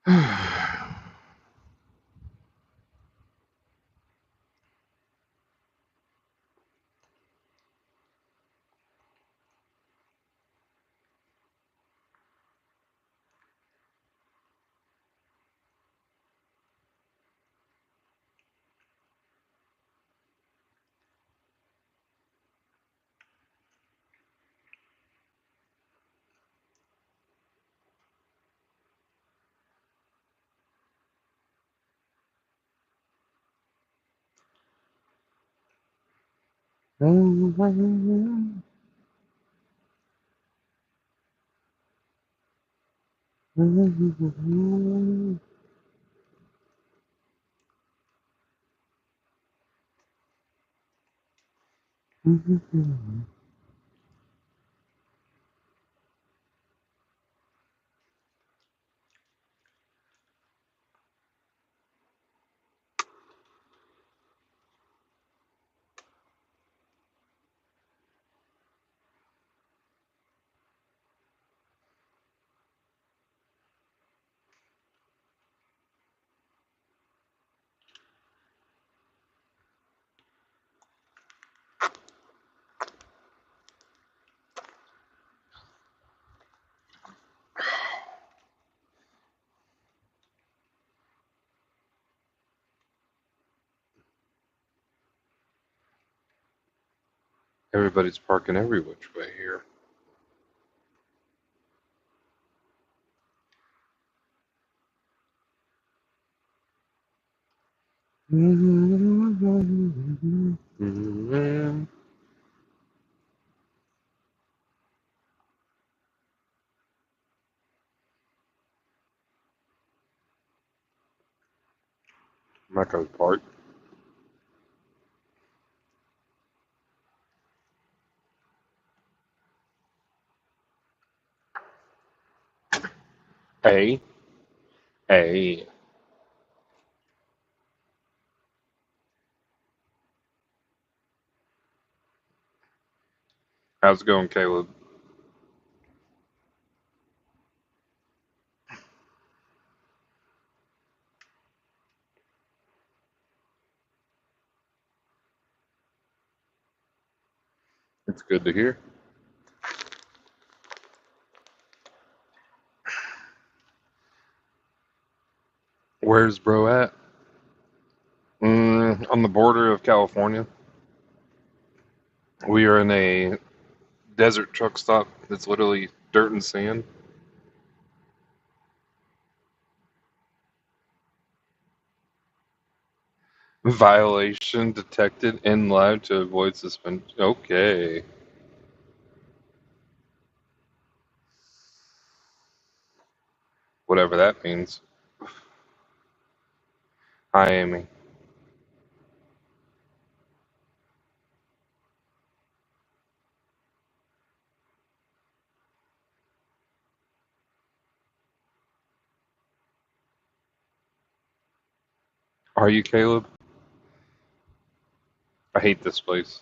Everybody's parking every which way here. Marco Park. Hey, hey. How's it going, Caleb? It's good to hear. Where's bro at? On the border of California. We are in a desert truck stop that's literally dirt and sand. Violation detected in live to avoid suspension. Okay. Whatever that means. Hi, Amy. Are you Caleb? I hate this place,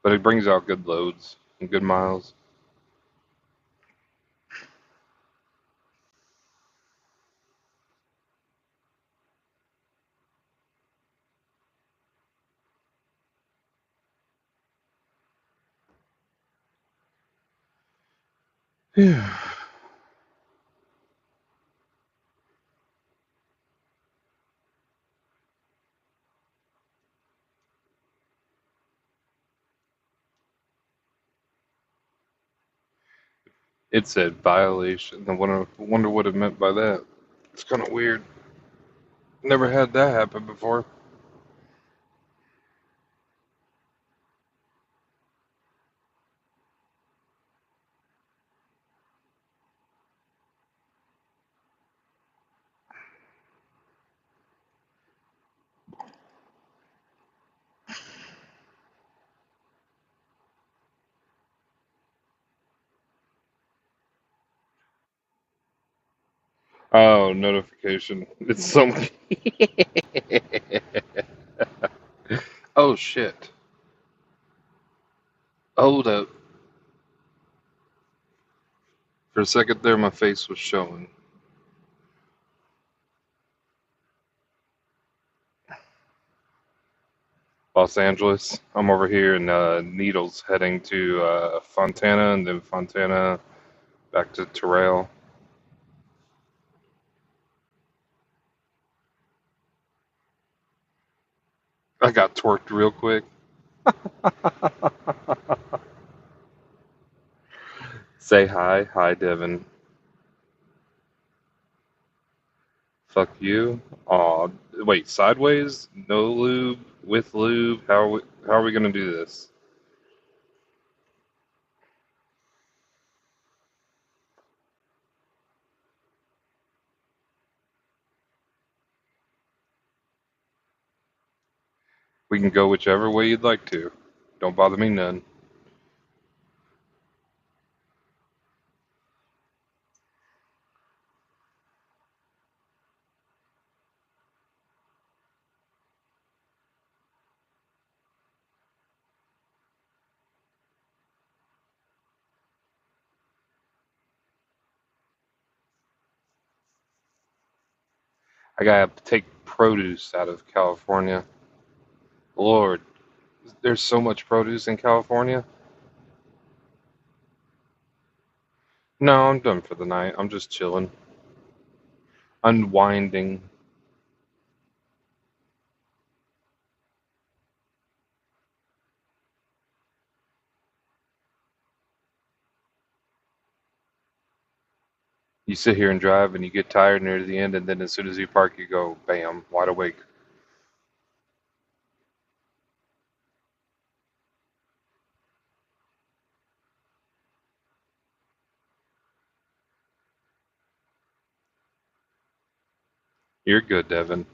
but it brings out good loads and good miles. Yeah. It said violation. I wonder what it meant by that. It's kind of weird. Never had that happen before. Oh, notification. It's some. Oh, shit. Hold up. For a second there, my face was showing. Los Angeles. I'm over here in Needles, heading to Fontana, and then Fontana back to Terrell. I got torqued real quick. Say hi. Hi, Devin. Fuck you. Aw, wait, sideways? No lube? With lube? How are we gonna do this? We can go whichever way you'd like to. Don't bother me none. I gotta take produce out of California. Lord, there's so much produce in California. No, I'm done for the night. I'm just chilling, unwinding. You sit here and drive, and you get tired near the end, and then as soon as you park, you go, bam, wide awake. You're good, Devin.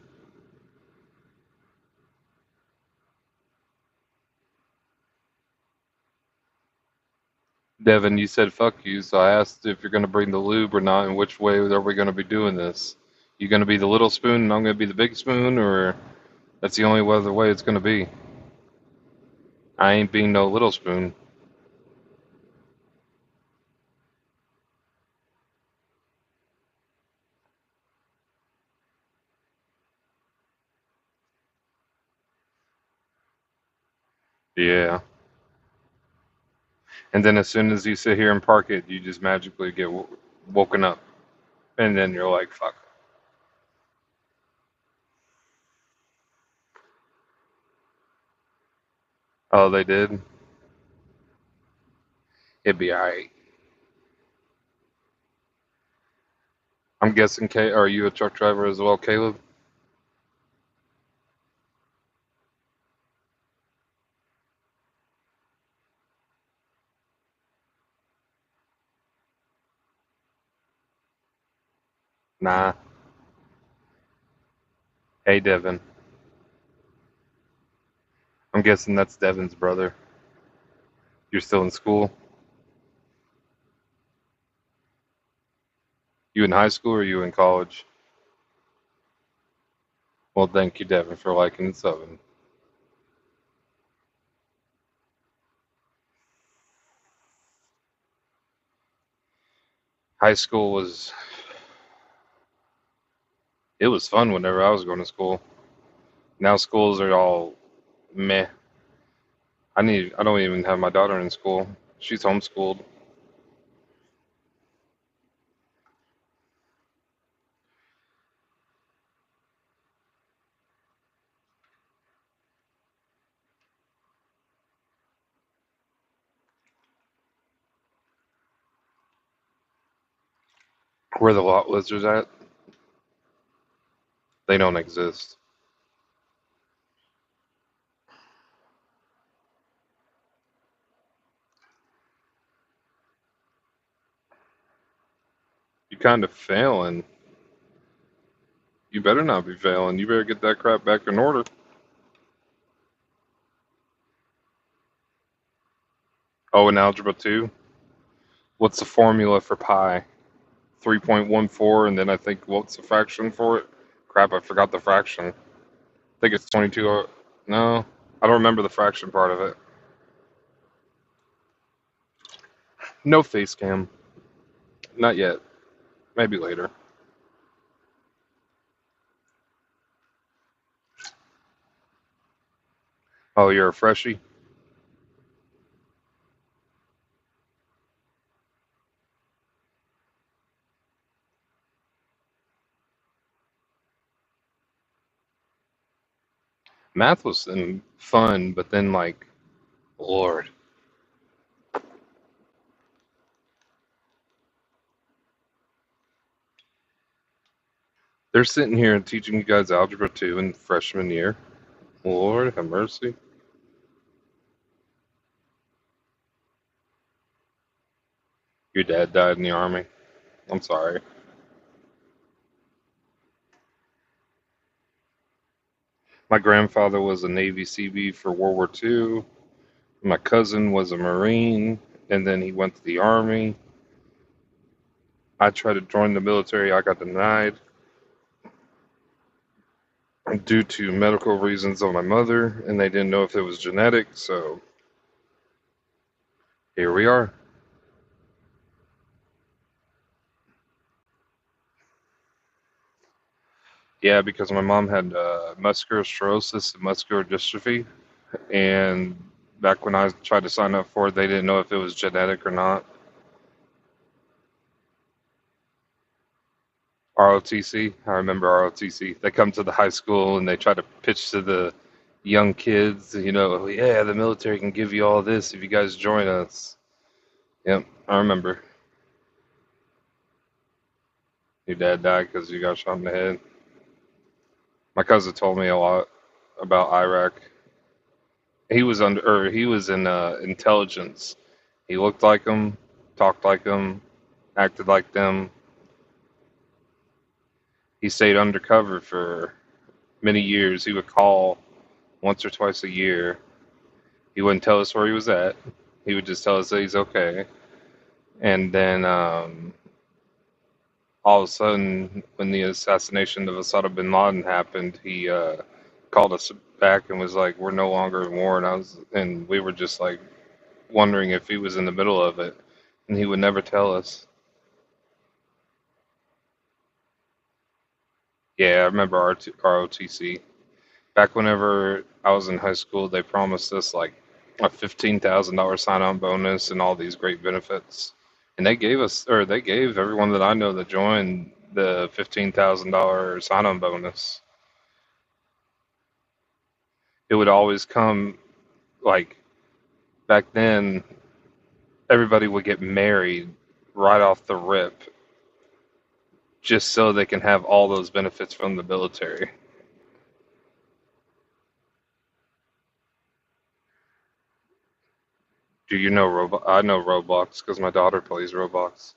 Devin, you said fuck you, so I asked if you're gonna bring the lube or not, and which way are we gonna be doing this? You gonna be the little spoon, and I'm gonna be the big spoon, or that's the only other way it's gonna be? I ain't being no little spoon. Yeah. And then as soon as you sit here and park it, you just magically get woken up, and then you're like, fuck. Oh, they did. It'd be alright. I'm guessing. Are you a truck driver as well, Caleb? Nah. Hey, Devin. I'm guessing that's Devin's brother. You're still in school? You in high school or you in college? Well, thank you, Devin, for liking and subbing. High school it was fun whenever I was going to school. Now schools are all meh. I don't even have my daughter in school. She's homeschooled. Where the lot lizards at? They don't exist. You kind of failing. You better not be failing. You better get that crap back in order. Oh, in algebra 2? What's the formula for pi? 3.14, and then I think what's the fraction for it? Crap, I forgot the fraction. I think it's 22. No, I don't remember the fraction part of it. No face cam. Not yet. Maybe later. Oh, you're a freshie? Math was fun, but then like, Lord, they're sitting here and teaching you guys algebra 2 in freshman year. Lord have mercy. Your dad died in the army. I'm sorry. My grandfather was a Navy Seabee for World War II. My cousin was a Marine, and then he went to the army. I tried to join the military. I got denied due to medical reasons of my mother, and they didn't know if it was genetic, so here we are. Yeah, because my mom had muscular sclerosis and muscular dystrophy, and back when I tried to sign up for it, they didn't know if it was genetic or not. ROTC, I remember ROTC. They come to the high school and they try to pitch to the young kids, "Oh, yeah, the military can give you all this if you guys join us." Yep, I remember. Your dad died because you got shot in the head. My cousin told me a lot about Iraq. He was in intelligence. He looked like them, talked like them, acted like them. He stayed undercover for many years. He would call once or twice a year. He wouldn't tell us where he was at. He would just tell us that he's okay. And then all of a sudden, when the assassination of Osama bin Laden happened, he called us back and was like, "We're no longer in war." And we were just like wondering if he was in the middle of it, and he would never tell us. Yeah, I remember ROTC. Back whenever I was in high school, they promised us like a $15,000 sign-on bonus and all these great benefits. And they gave everyone that I know that joined the $15,000 sign-on bonus. It would always come like back then, everybody would get married right off the rip just so they can have all those benefits from the military. Do you know Roblox? I know Roblox because my daughter plays Roblox.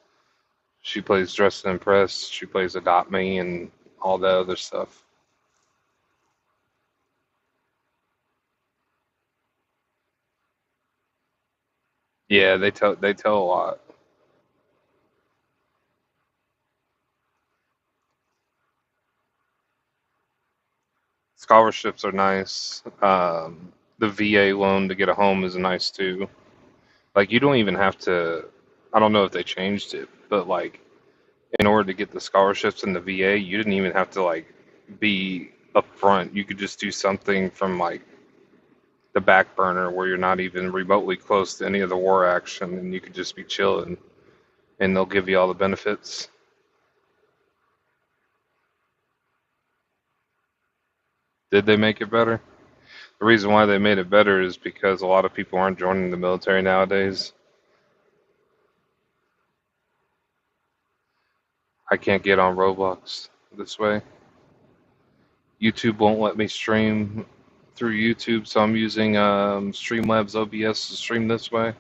She plays Dress and Impress. She plays Adopt Me and all that other stuff. Yeah, they tell a lot. Scholarships are nice. The VA loan to get a home is nice too. Like you don't even have to. I don't know if they changed it, but like in order to get the scholarships in the VA, you didn't even have to like be upfront. You could just do something from like the back burner where you're not even remotely close to any of the war action, and you could just be chilling, and they'll give you all the benefits. Did they make it better? The reason why they made it better is because a lot of people aren't joining the military nowadays. I can't get on Roblox this way. YouTube won't let me stream through YouTube, so I'm using Streamlabs OBS to stream this way.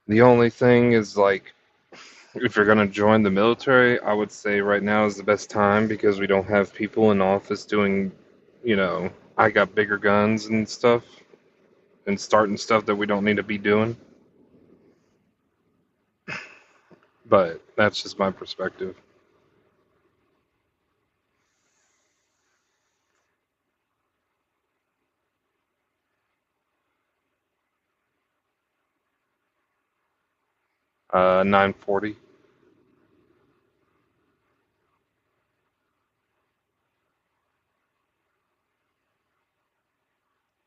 The only thing is like if you're gonna join the military, I would say right now is the best time because we don't have people in office doing, I got bigger guns and stuff and starting stuff that we don't need to be doing. But that's just my perspective. 940.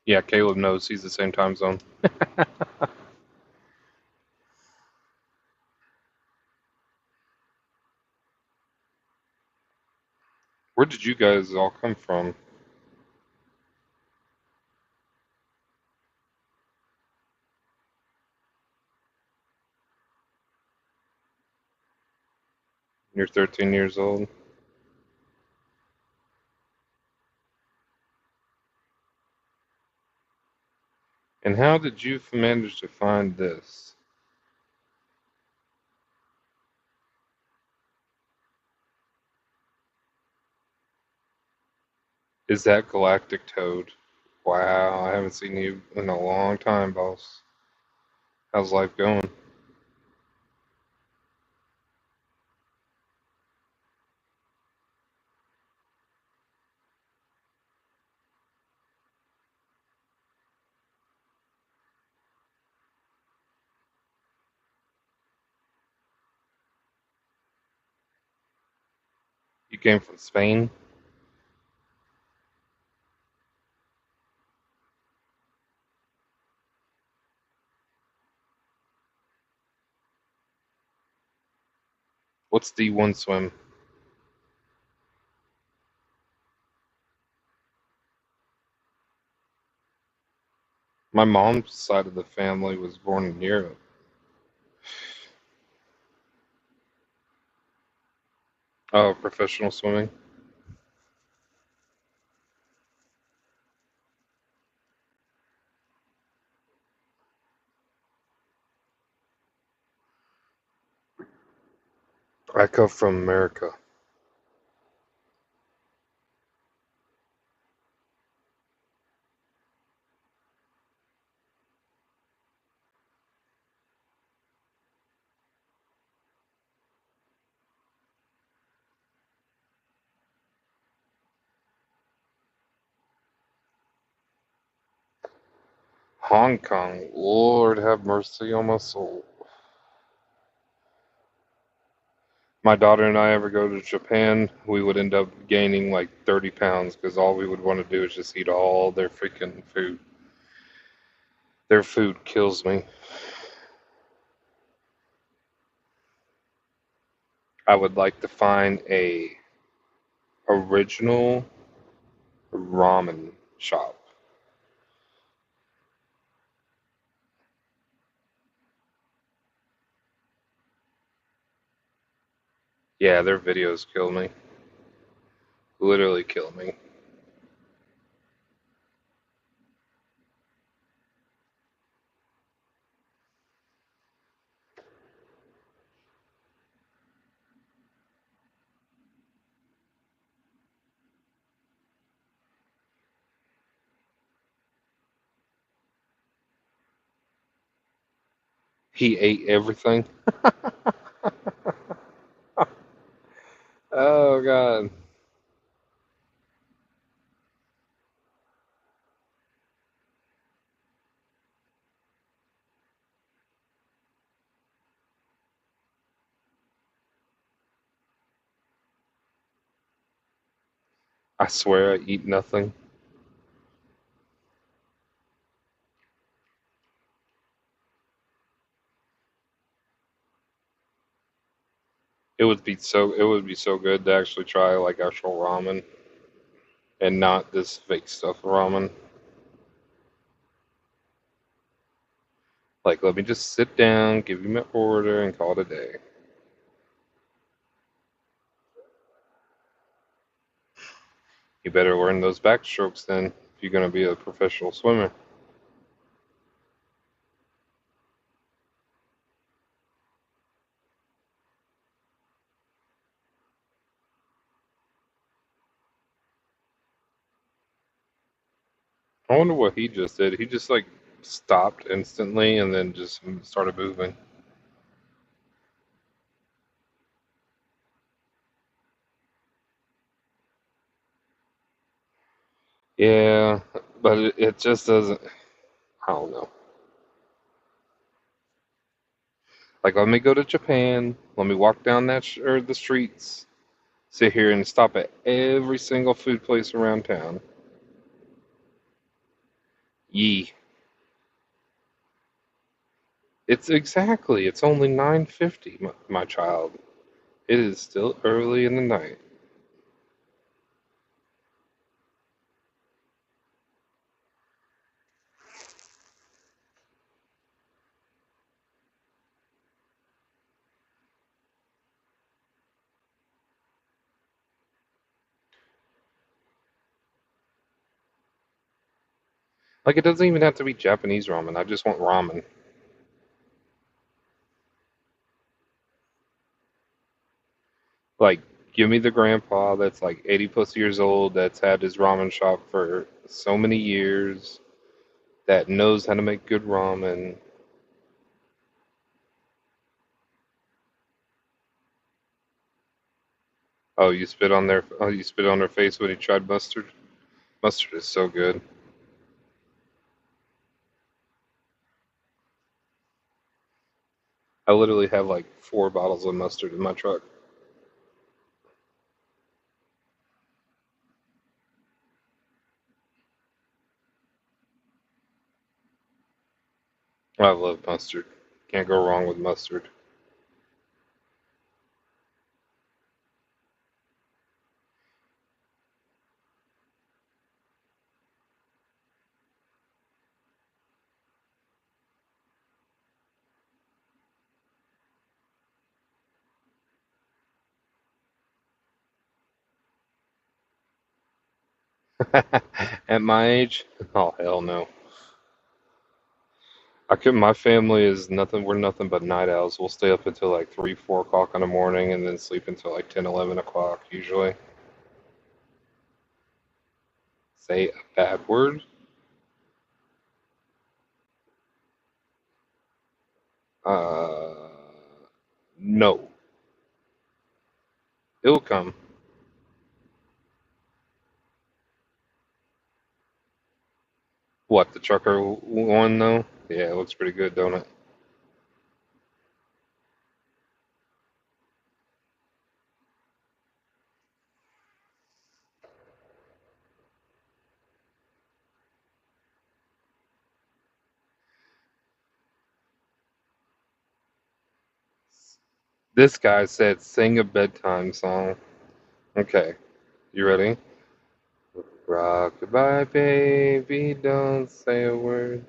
Yeah, Caleb knows he's the same time zone. Where did you guys all come from? You're 13 years old. And how did you manage to find this? Is that Galactic Toad? Wow, I haven't seen you in a long time, boss. How's life going? You came from Spain? What's D1 swim? My mom's side of the family was born in Europe. Oh, professional swimming? I come from America. Hong Kong. Lord have mercy on my soul. My daughter and I ever go to Japan, we would end up gaining like 30 pounds because all we would want to do is just eat all their freaking food. Their food kills me. I would like to find a original ramen shop. Yeah, their videos kill me. Literally kill me. He ate everything. Oh god. I swear I eat nothing. It would be so good to actually try like actual ramen and not this fake stuff ramen. Like let me just sit down, give you my order and call it a day. You better learn those backstrokes then if you're gonna be a professional swimmer. I wonder what he just did. He just like stopped instantly and then just started moving. Yeah, but it just doesn't. I don't know. Like, let me go to Japan. Let me walk down or the streets, sit here and stop at every single food place around town. Yee. It's only 9:50, my child. It is still early in the night. Like, it doesn't even have to be Japanese ramen. I just want ramen. Like, give me the grandpa that's like 80 plus years old, that's had his ramen shop for so many years, that knows how to make good ramen. You spit on their face when he tried mustard. Mustard is so good. I literally have like 4 bottles of mustard in my truck. I love mustard. Can't go wrong with mustard. At my age, oh hell no. I could. My family is nothing. We're nothing but night owls. We'll stay up until like 3, 4 o'clock in the morning, and then sleep until like 10, 11 o'clock usually. Say a bad word? Uh, no. It'll come. What, the trucker one though? Yeah, it looks pretty good, don't it? This guy said sing a bedtime song. Okay, you ready? Rockabye baby, don't say a word.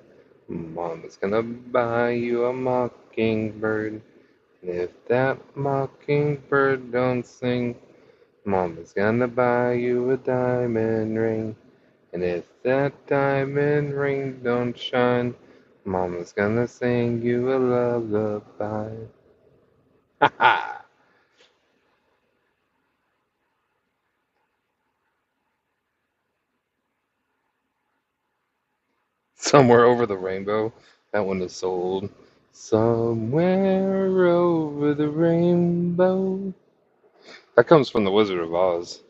Mama's gonna buy you a mockingbird. And if that mockingbird don't sing, Mama's gonna buy you a diamond ring. And if that diamond ring don't shine, Mama's gonna sing you a lullaby. Ha ha! Somewhere over the rainbow. That one is so old. Somewhere over the rainbow. That comes from The Wizard of Oz.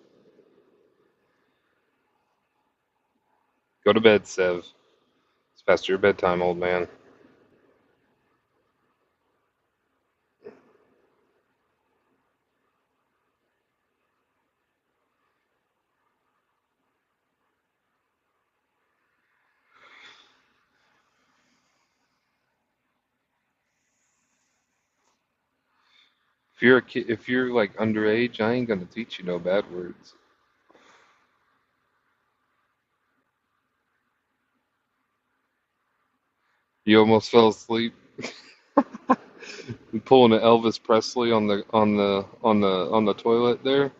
Go to bed, Sev. It's past your bedtime, old man. If you're a kid, if you're like underage, I ain't gonna teach you no bad words. You almost fell asleep. You pulling an Elvis Presley on the toilet there.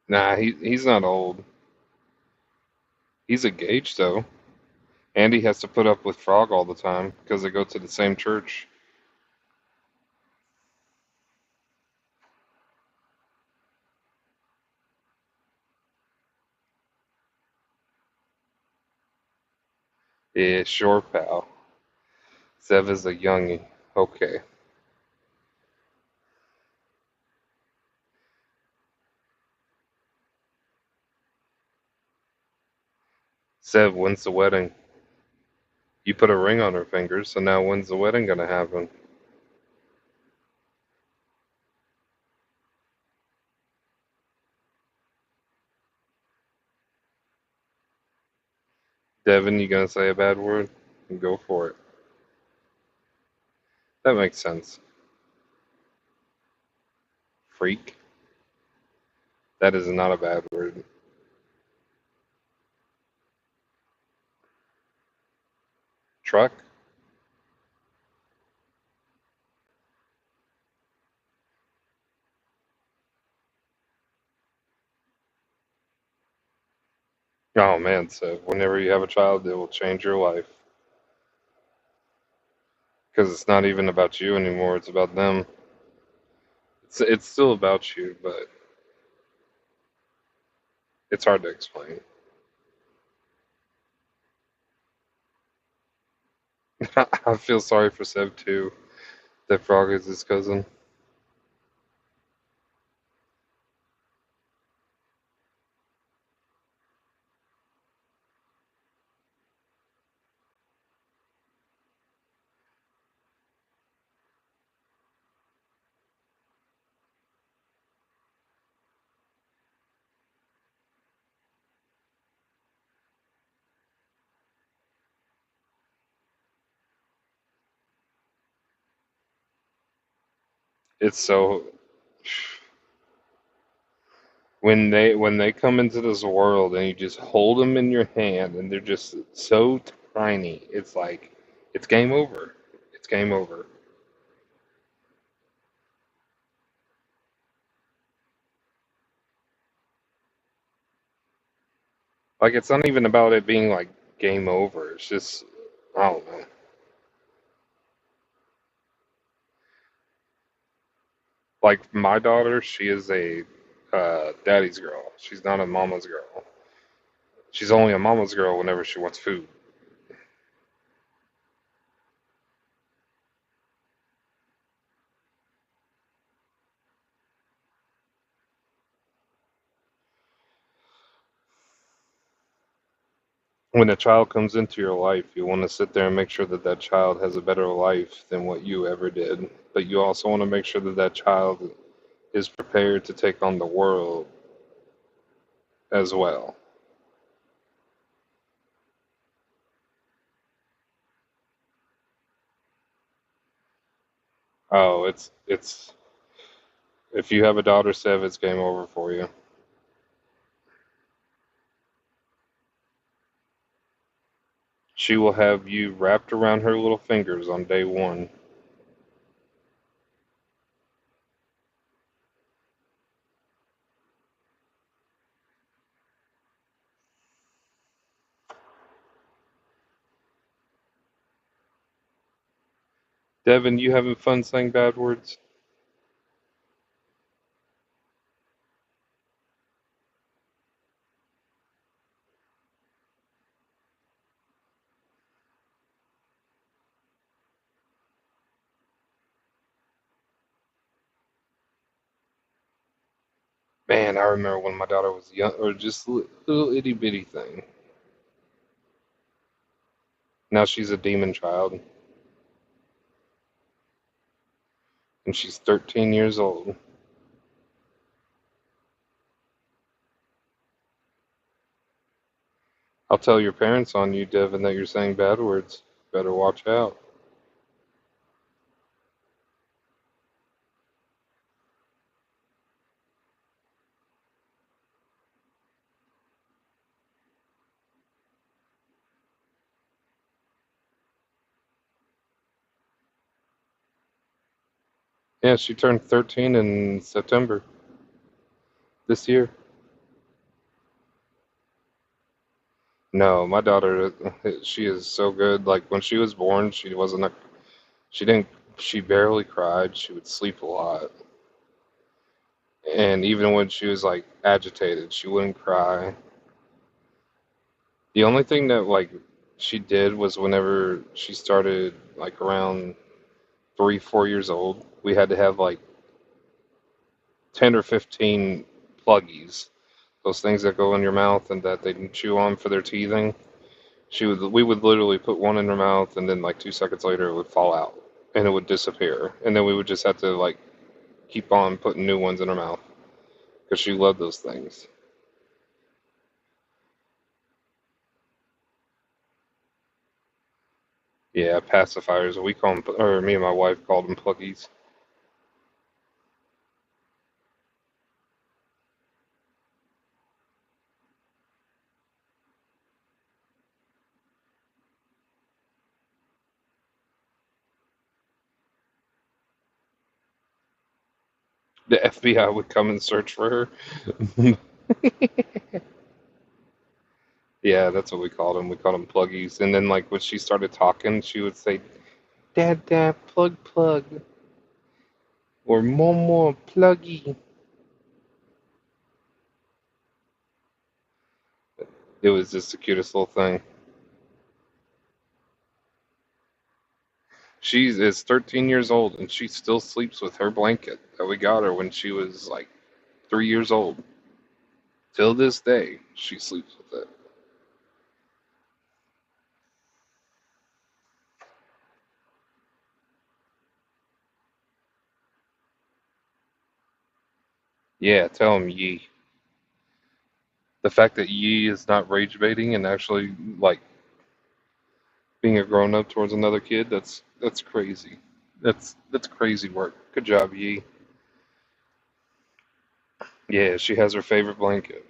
Nah, he's not old. He's engaged though, and he has to put up with Frog all the time because they go to the same church. Yeah, sure, pal. Zev is a youngie. Okay. Said, when's the wedding? You put a ring on her finger, so now when's the wedding gonna happen? Devin, you gonna say a bad word? Go for it. That makes sense. Freak. That is not a bad word. Truck? Oh man, so whenever you have a child, it will change your life. Because it's not even about you anymore, it's about them. It's still about you, but it's hard to explain. I feel sorry for Seb too. That Frog is his cousin. It's so when they come into this world and you just hold them in your hand and they're just so tiny, it's like it's game over. It's game over. Like it's not even about it being like game over. It's just I don't know. Like my daughter, she is a daddy's girl. She's not a mama's girl. She's only a mama's girl whenever she wants food. When a child comes into your life, you want to sit there and make sure that that child has a better life than what you ever did. But you also want to make sure that that child is prepared to take on the world as well. Oh, it's if you have a daughter, Sev, it's game over for you. She will have you wrapped around her little fingers on day one. Devin, you having fun saying bad words? Man, I remember when my daughter was young, or just a little itty bitty thing. Now she's a demon child, and she's 13 years old. I'll tell your parents on you, Devin, that you're saying bad words. Better watch out. Yeah, she turned 13 in September this year. No, my daughter, she is so good. Like when she was born, she wasn't a, she didn't, she barely cried. She would sleep a lot. And even when she was like agitated, she wouldn't cry. The only thing that like she did was whenever she started like around 3, 4 years old, we had to have like 10 or 15 pluggies, those things that go in your mouth and that they can chew on for their teething. We would literally put one in her mouth, and then like 2 seconds later, it would fall out and it would disappear, and then we would just have to like keep on putting new ones in her mouth because she loved those things. Yeah, pacifiers. We call them, or me and my wife called them pluggies. The FBI would come and search for her. Yeah, that's what we called them. We called them pluggies. And then, like, when she started talking, she would say, "Dad, Dad, plug, plug," or "More, pluggy." It was just the cutest little thing. She is 13 years old, and she still sleeps with her blanket that we got her when she was like 3 years old. Till this day, she sleeps with it. Yeah, tell him Yee. The fact that Yee is not rage baiting and actually like being a grown up towards another kid, that's crazy. That's crazy work. Good job, Yee. Yeah, she has her favorite blanket.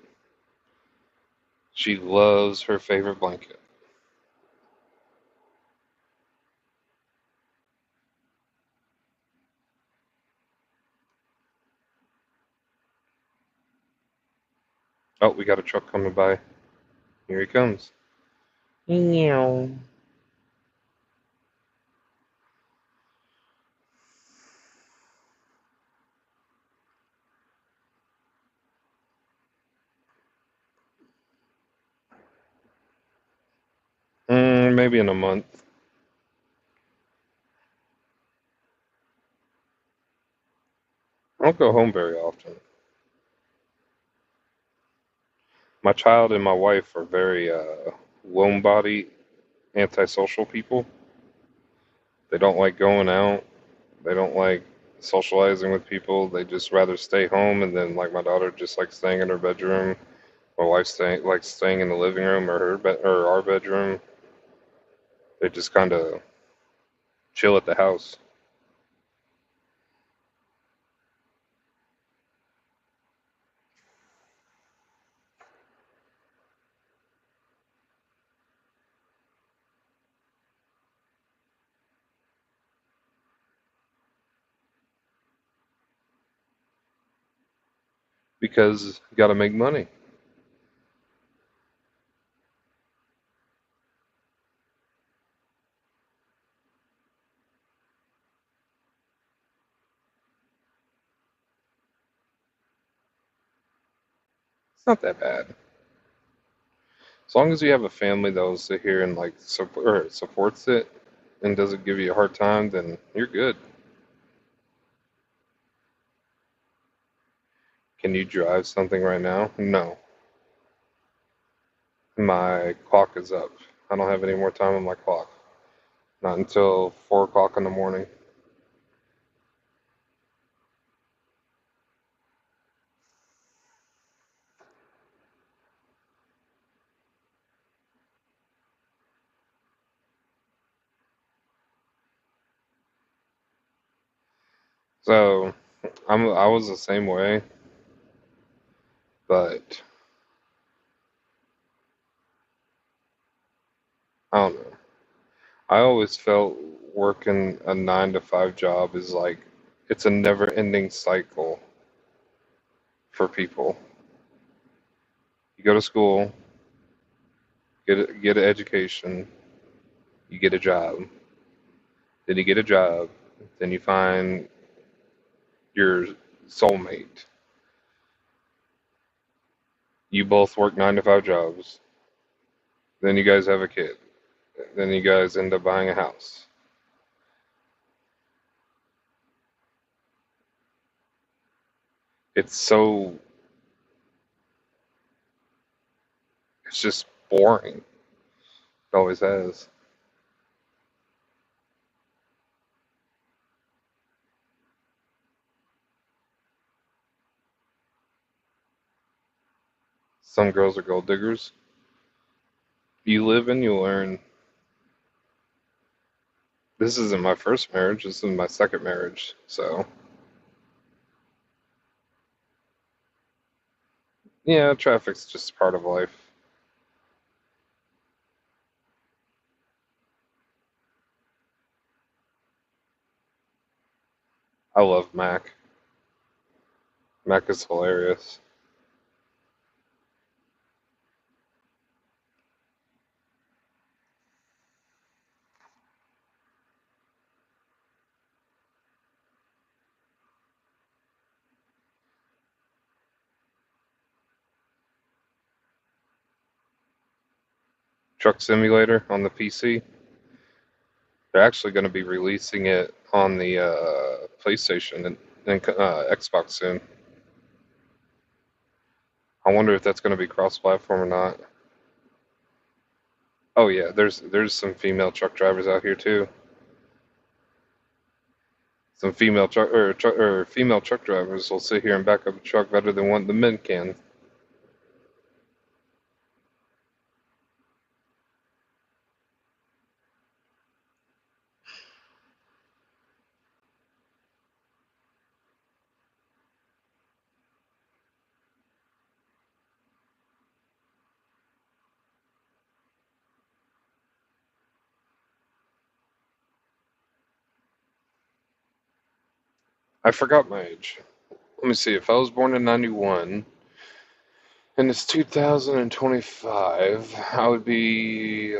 She loves her favorite blanket. Oh, we got a truck coming by. Here he comes. Meow. Maybe in a month. I don't go home very often. My child and my wife are very lone body, antisocial people. They don't like going out. They don't like socializing with people. They just rather stay home. And then, like my daughter, just like staying in her bedroom. My wife staying in the living room or or our bedroom. They just kind of chill at the house because you got to make money. It's not that bad as long as you have a family that will sit here and like supports it and doesn't give you a hard time. Then you're good. Can you drive something right now? No, my clock is up. I don't have any more time on my clock. Not until 4 o'clock in the morning. So I was the same way, but I don't know. I always felt working a 9 to 5 job is like it's a never ending cycle for people. You go to school, get an education, you get a job, then you get a job, then you find your soulmate. You both work 9 to 5 jobs, then you guys have a kid, then you guys end up buying a house. It's so it's just boring. It always has. Some girls are gold diggers. You live and you learn. This isn't my first marriage. This is my second marriage. So, yeah, traffic's just part of life. I love Mac. Mac is hilarious. Truck Simulator on the PC. They're actually going to be releasing it on the PlayStation and Xbox soon. I wonder if that's going to be cross-platform or not. Oh yeah, there's some female truck drivers out here too. Some female truck drivers will sit here and back up a truck better than what the men can. I forgot my age. Let me see. If I was born in '91 and it's 2025, I would be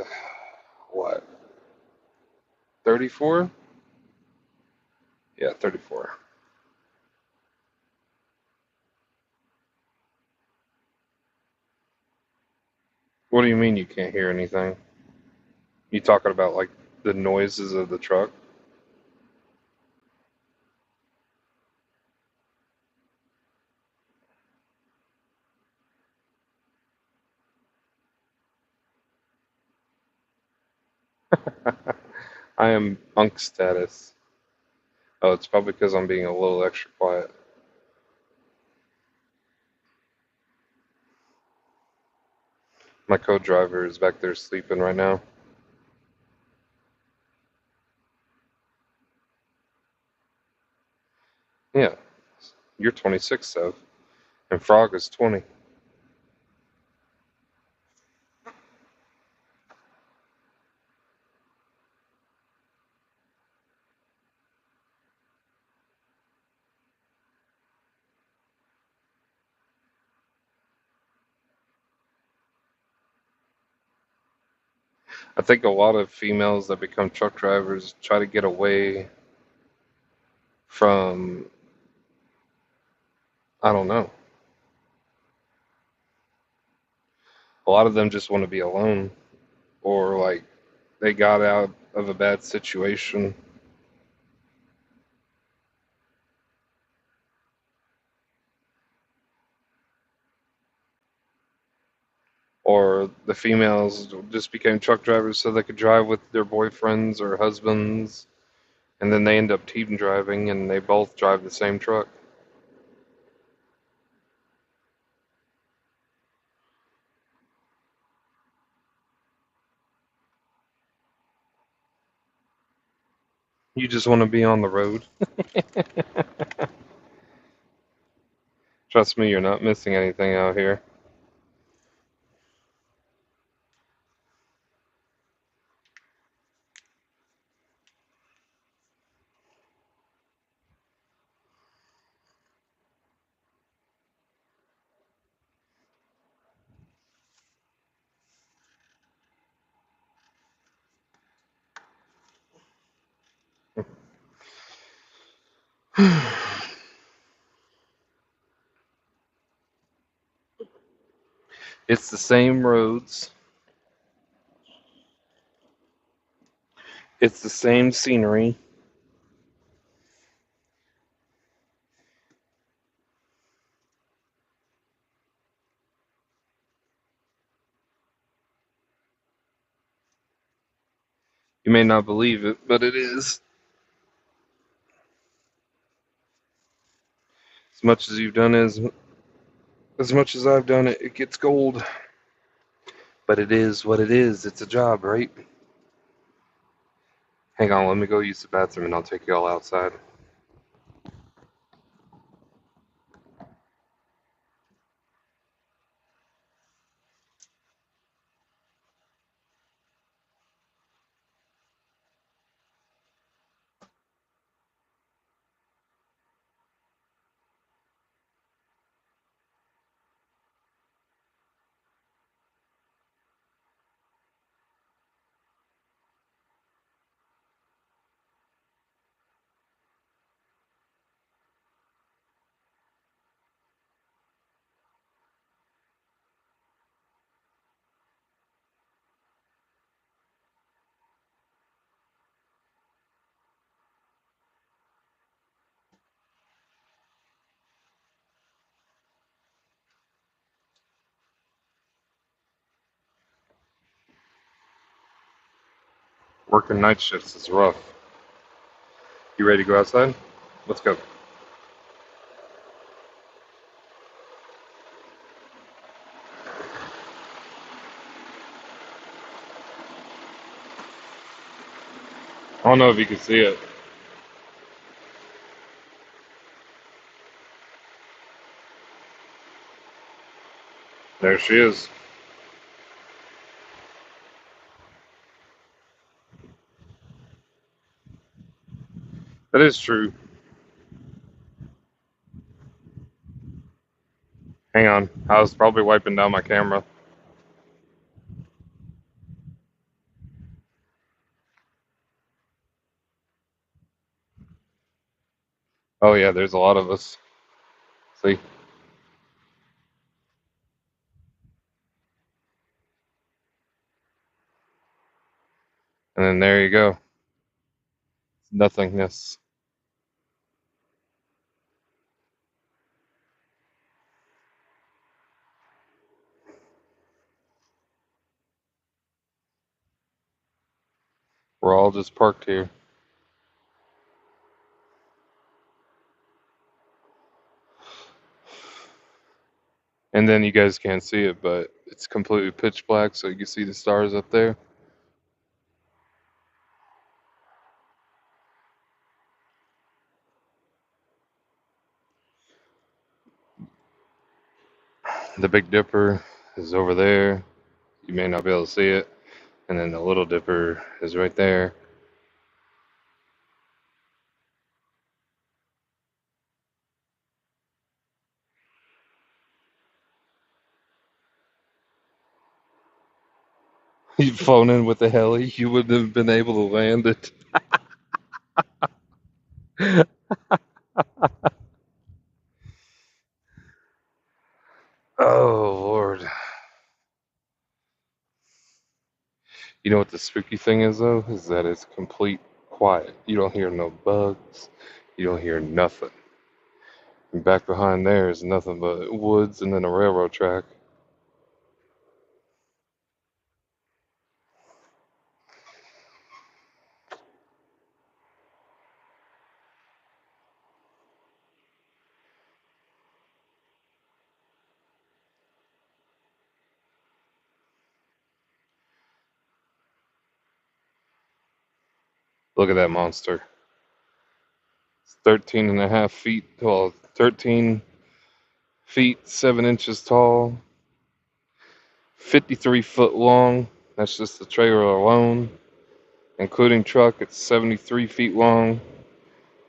what? 34? Yeah, 34. What do you mean you can't hear anything? You talking about like the noises of the truck? I am unk status. Oh, it's probably because I'm being a little extra quiet. My co-driver is back there sleeping right now. Yeah, you're 26, Sev, and Frog is 20. I think a lot of females that become truck drivers try to get away from, I don't know. A lot of them just want to be alone, or like they got out of a bad situation, or the females just became truck drivers so they could drive with their boyfriends or husbands, and then they end up team driving and they both drive the same truck. You just want to be on the road. Trust me, you're not missing anything out here. It's the same roads, it's the same scenery. You may not believe it, but it is. As much as you've done as much as I've done it, it gets gold. But it is what it is. It's a job, right? Hang on, let me go use the bathroom and I'll take you all outside. Working night shifts is rough. You ready to go outside? Let's go. I don't know if you can see it. There she is. That is true. Hang on. I was probably wiping down my camera. Oh, yeah, there's a lot of us. See? And then there you go. Nothingness. We're all just parked here. And then you guys can't see it, but it's completely pitch black, so you can see the stars up there. The Big Dipper is over there. You may not be able to see it. And then the Little Dipper is right there. You've flown in with the heli, you wouldn't have been able to land it. Oh, Lord. You know what the spooky thing is, though? Is that it's complete quiet. You don't hear no bugs. You don't hear nothing. And back behind there is nothing but woods and then a railroad track. Look at that monster. It's 13 and a half feet, well, 13 feet, 7 inches tall, 53-foot long. That's just the trailer alone. Including truck, it's 73 feet long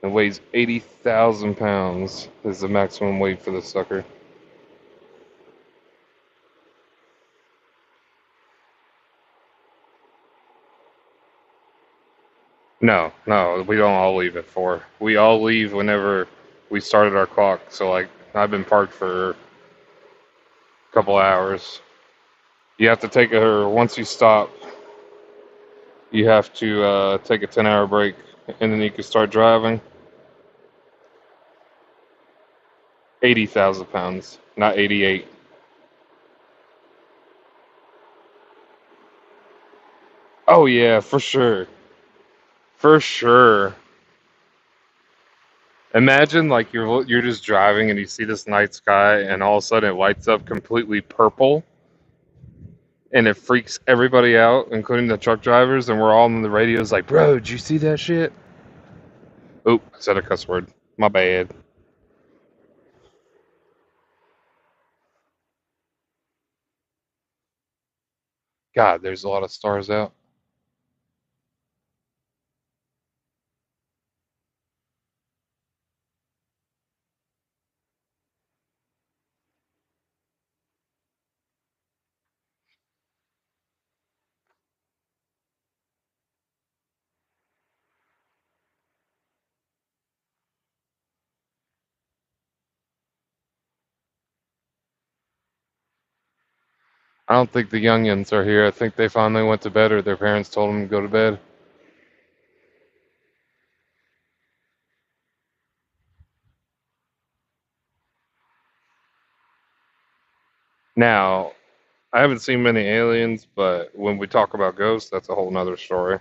and weighs 80,000 pounds is the maximum weight for this sucker. No, no, we don't all leave at 4. We all leave whenever we started our clock. So, like, I've been parked for a couple hours. You have to take her, once you stop, you have to take a 10-hour break and then you can start driving. 80,000 pounds, not 88. Oh, yeah, for sure. For sure. Imagine like you're just driving and you see this night sky and all of a sudden it lights up completely purple and it freaks everybody out, including the truck drivers, and we're all on the radios like, "Bro, did you see that shit?" Oh, I said a cuss word. My bad. God, there's a lot of stars out. I don't think the youngins are here. I think they finally went to bed or their parents told them to go to bed. Now, I haven't seen many aliens, but when we talk about ghosts, that's a whole nother story.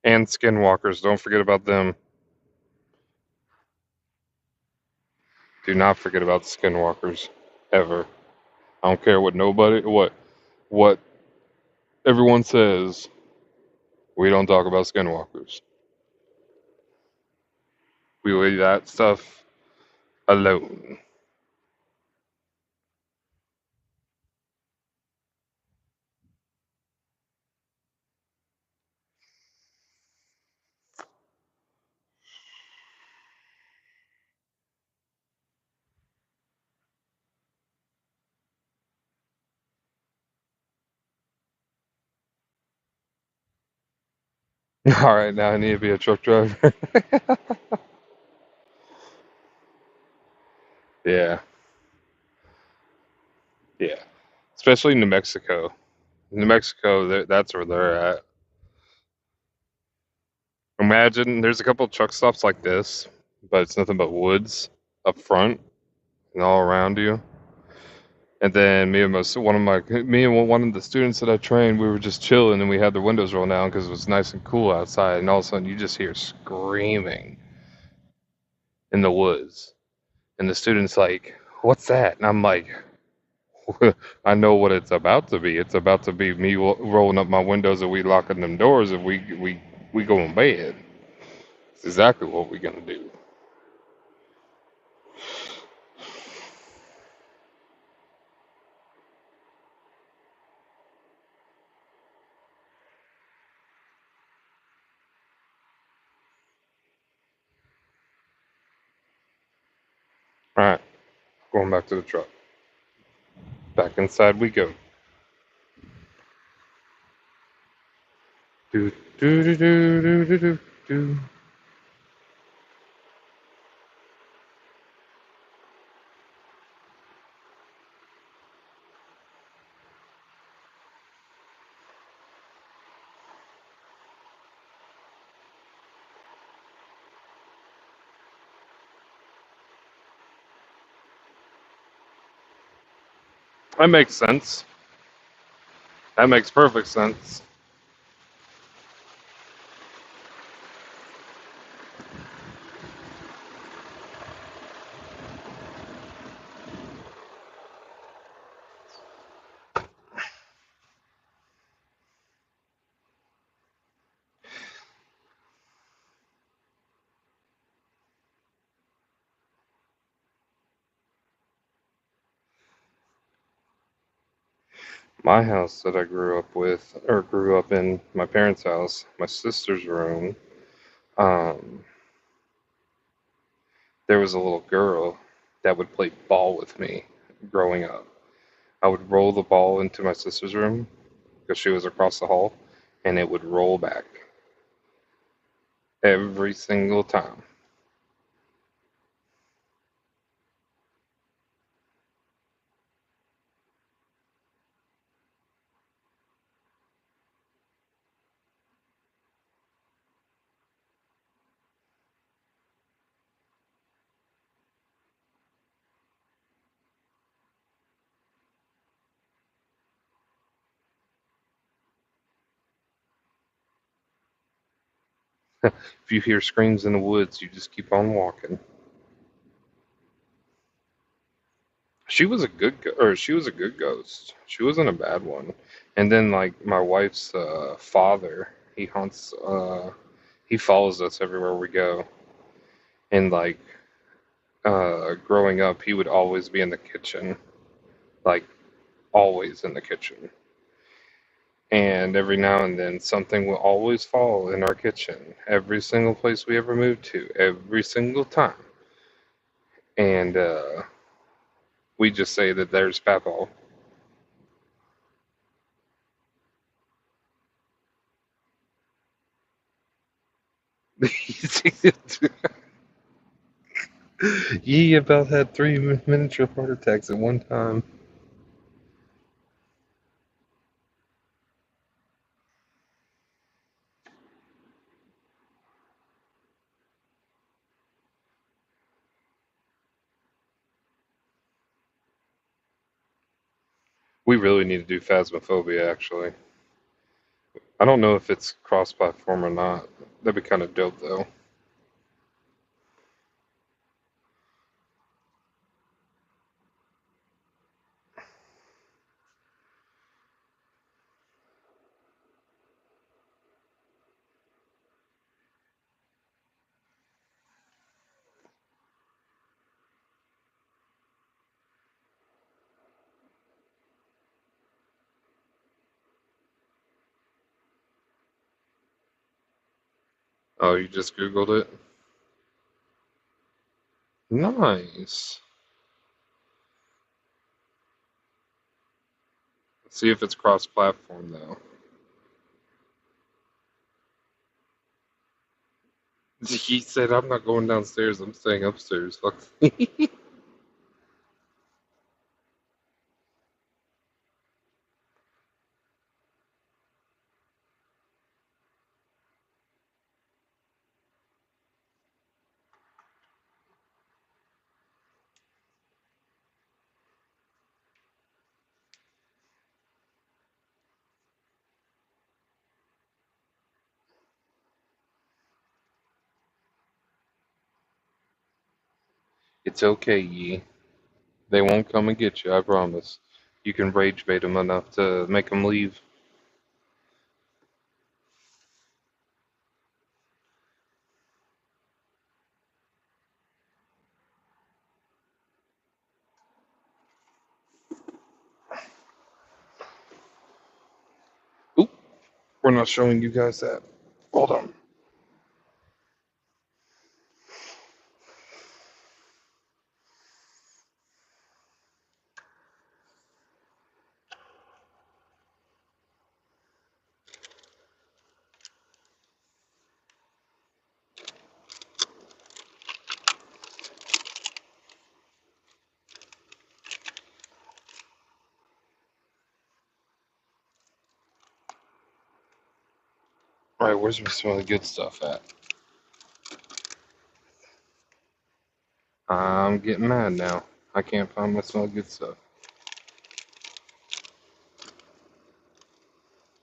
And skinwalkers, don't forget about them. Do not forget about the skinwalkers, ever. I don't care what nobody, what everyone says. We don't talk about skinwalkers. We leave that stuff alone. All right, now I need to be a truck driver. Yeah, yeah. Especially New Mexico. New Mexico, that's where they're at. Imagine there's a couple of truck stops like this, but it's nothing but woods up front and all around you. And then me and one of the students that I trained, we were just chilling and we had the windows rolled down because it was nice and cool outside. And all of a sudden, you just hear screaming in the woods, and the student's like, "What's that?" And I'm like, "I know what it's about to be. It's about to be me rolling up my windows and we locking them doors and we go in bed. It's exactly what we're gonna do." All right, going back to the truck. Back inside we go. Do do do do do do do. Do. That makes sense. That makes perfect sense. My house that I grew up with, or grew up in, my parents' house, my sister's room, um, there was a little girl that would play ball with me growing up. I would roll the ball into my sister's room because she was across the hall, and it would roll back every single time. If you hear screams in the woods, you just keep on walking. She was a she was a good ghost. She wasn't a bad one. And then like my wife's father, he haunts. He follows us everywhere we go. And like growing up, he would always be in the kitchen, like always in the kitchen. And every now and then, something will always fall in our kitchen. Every single place we ever moved to, every single time. And we just say that there's Papa. Ye about had three miniature heart attacks at one time. We really need to do Phasmophobia, actually. I don't know if it's cross platform or not. That'd be kind of dope, though. Oh, you just Googled it? Nice. Let's see if it's cross platform, though. He said, I'm not going downstairs, I'm staying upstairs. Fuck. It's okay, Yi. They won't come and get you, I promise. You can rage bait them enough to make them leave. Oop, we're not showing you guys that. Hold on. Alright, where's some of the good stuff at? I'm getting mad now. I can't find my smell good stuff.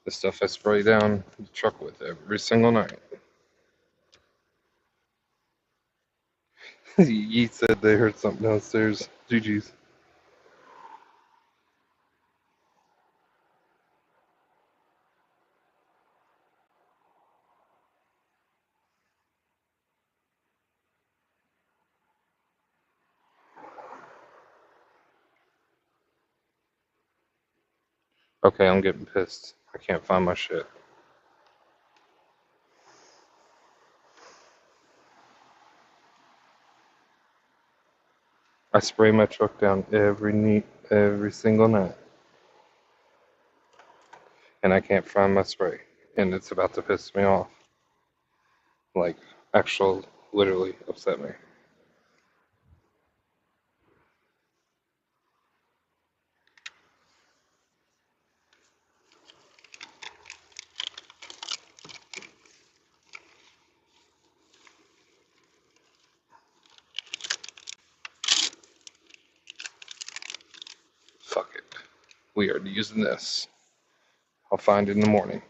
The stuff I spray down the truck with every single night. Ye said they heard something downstairs. GG's. Okay, I'm getting pissed. I can't find my shit. I spray my truck down every single night, and I can't find my spray, and it's about to piss me off. Like, actual, literally upset me. Fuck it. We are using this. I'll find it in the morning.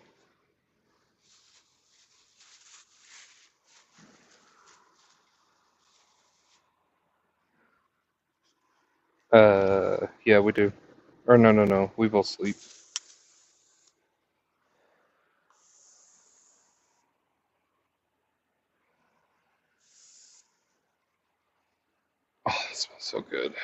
Yeah, we do. Or no, no, no. We both sleep. Oh, it smells so good.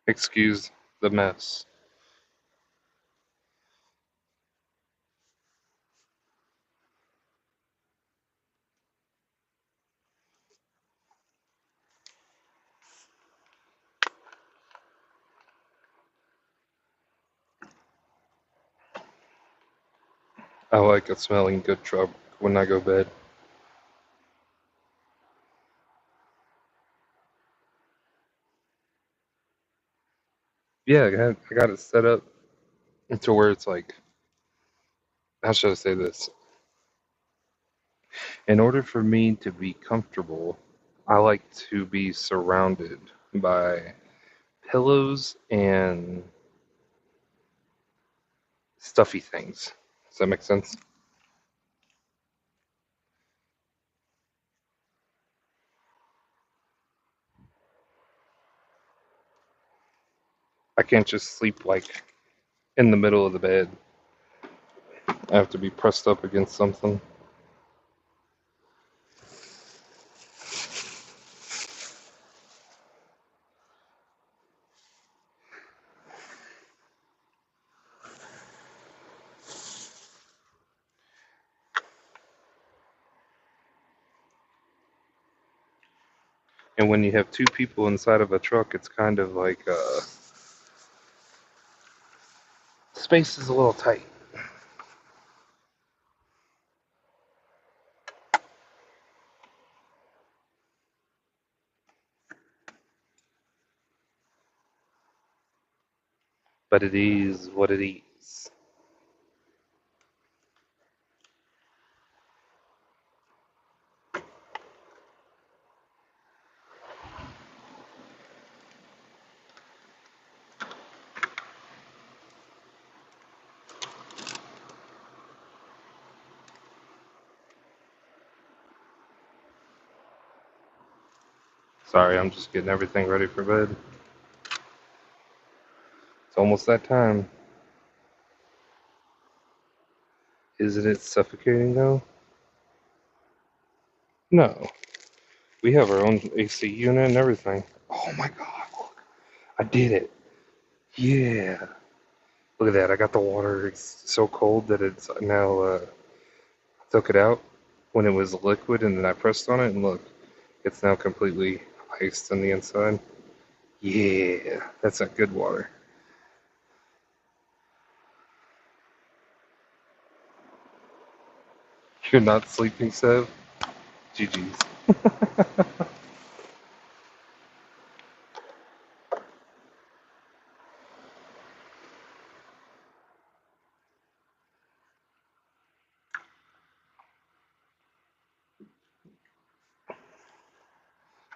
Excuse the mess. I like a smelling good truck when I go to bed. Yeah, I got it set up to where it's like, how should I say this? In order for me to be comfortable, I like to be surrounded by pillows and stuffy things. Does that make sense? I can't just sleep like in the middle of the bed. I have to be pressed up against something. And when you have two people inside of a truck, it's kind of like space is a little tight. But it is what it is. Sorry, I'm just getting everything ready for bed. It's almost that time. Isn't it suffocating though? No. We have our own AC unit and everything. Oh my god, look. I did it. Yeah. Look at that. I got the water. It's so cold that it's now took it out when it was liquid and then I pressed on it and look, it's now completely iced on the inside. Yeah, that's that good water. You're not sleeping, Sev? GG's.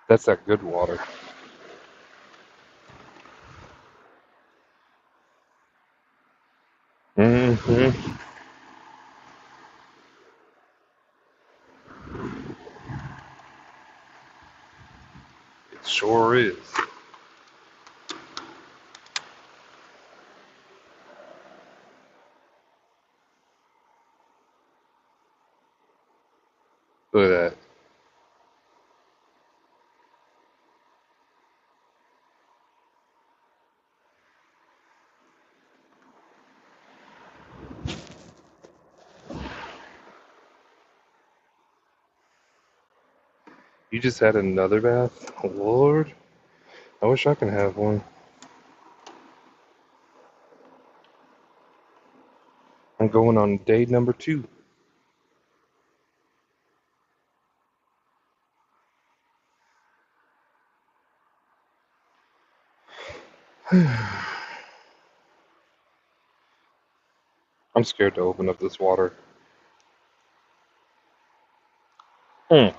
That's that good water. Mm-hmm. It sure is. Look at that. You just had another bath? Oh, Lord. I wish I could have one. I'm going on day number 2. I'm scared to open up this water. Mm.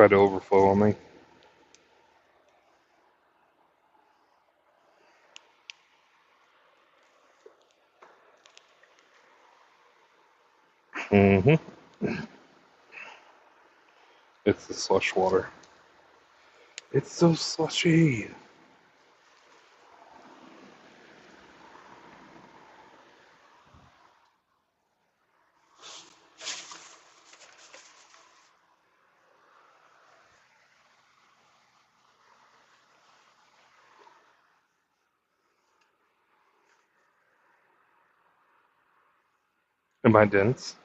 tried to overflow on me. Mm-hmm. It's the slush water. It's so slushy. Am I dense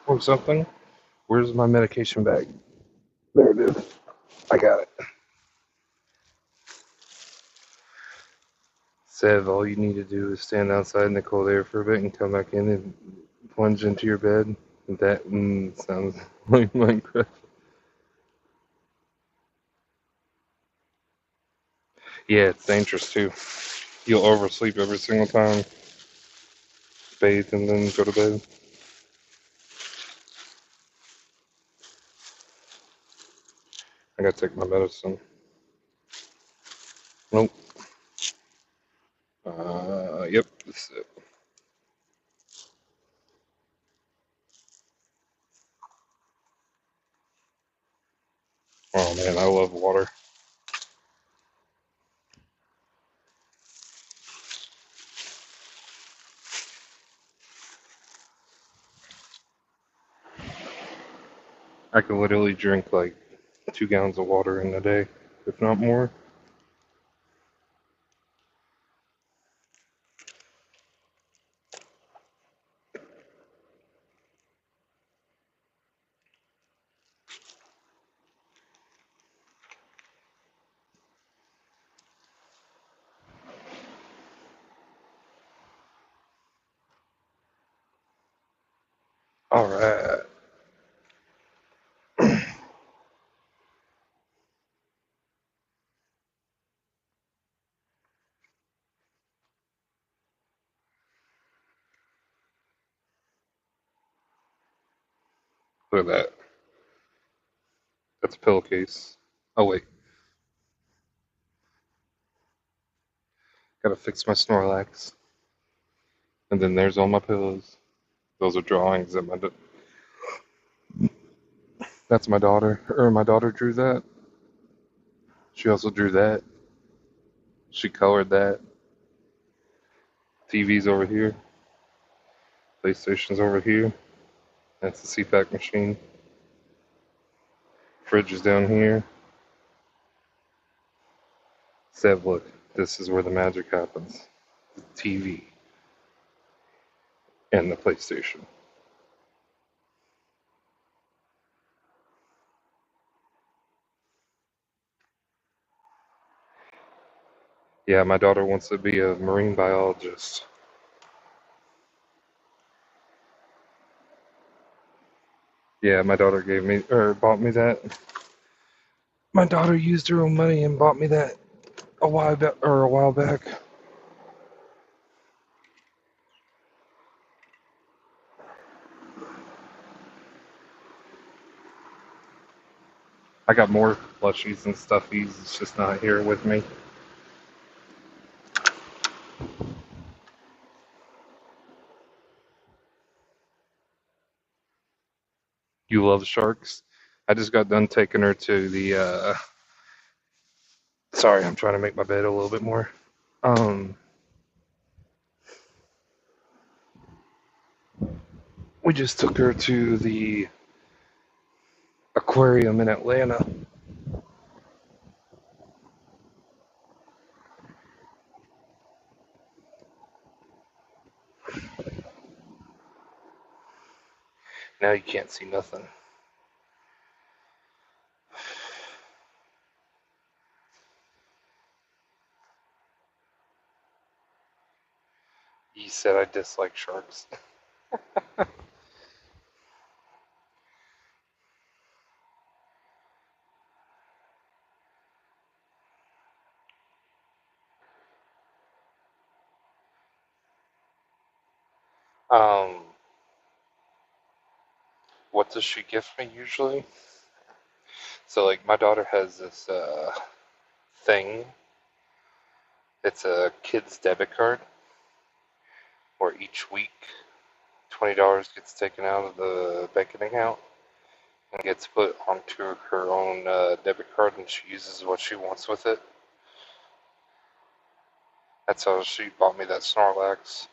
or something? Where's my medication bag? There it is. I got it. Sev, all you need to do is stand outside in the cold air for a bit and come back in and plunge into your bed. That sounds like Minecraft. Yeah, it's dangerous too. You'll oversleep every single time. Bathe and then go to bed. I gotta take my medicine. Nope. Yep, this is it. Oh man, I love water. I could literally drink like 2 gallons of water in a day, if not more. All right. Look at that. That's a pillowcase. Oh wait, gotta fix my Snorlax. And then there's all my pillows. Those are drawings that that's my daughter. Or my daughter drew that. She also drew that. She colored that. TV's over here. PlayStation's over here. That's the CPAC machine. Fridge is down here. Sev, look, this is where the magic happens. The TV and the PlayStation. Yeah, my daughter wants to be a marine biologist. Yeah, my daughter gave me or bought me that. My daughter used her own money and bought me that a while back. I got more plushies and stuffies. It's just not here with me. You love sharks? I just got done taking her to the. Sorry, I'm trying to make my bed a little bit more. Um, we just took her to the aquarium in Atlanta. Now you can't see nothing. He said I dislike sharks. Um, what does she gift me usually? So like my daughter has this thing. It's a kid's debit card where each week $20 gets taken out of the banking account and gets put onto her own debit card, and she uses what she wants with it. That's how she bought me that Snorlax.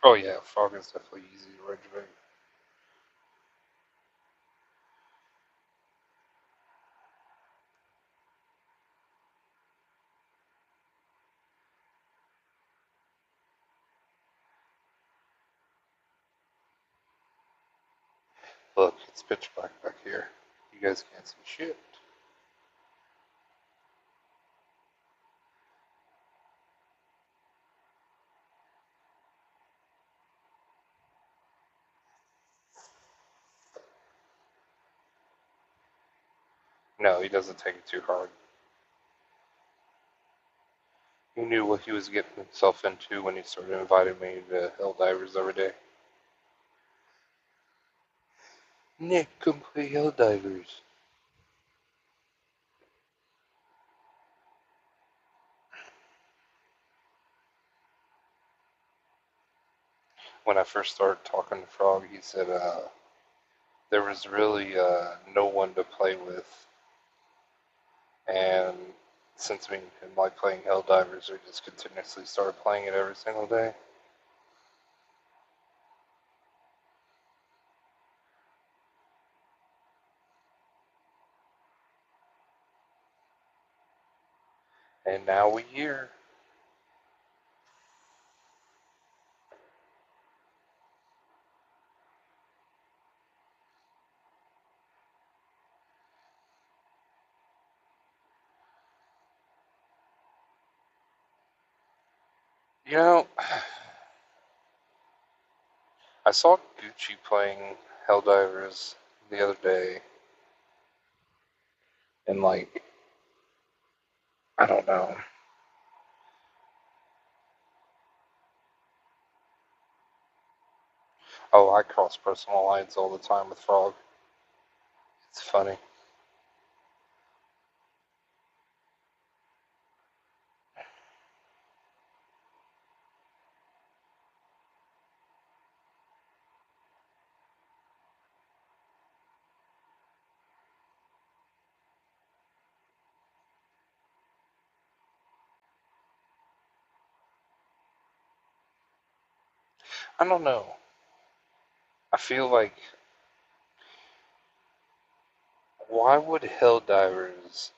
Oh yeah, Frog is definitely easy to register. Look, it's pitch black back here. You guys can't see shit. No, he doesn't take it too hard. He knew what he was getting himself into when he started inviting me to Helldivers every day. Nick, come play Helldivers. When I first started talking to Frog, he said there was really no one to play with, and since me and like playing Helldivers, we just continuously started playing it every single day. And now we're here. You know, I saw Gucci playing Helldivers the other day, and like, I don't know. Oh, I cross personal lines all the time with Frog. It's funny. I don't know. I feel like, why would Helldivers,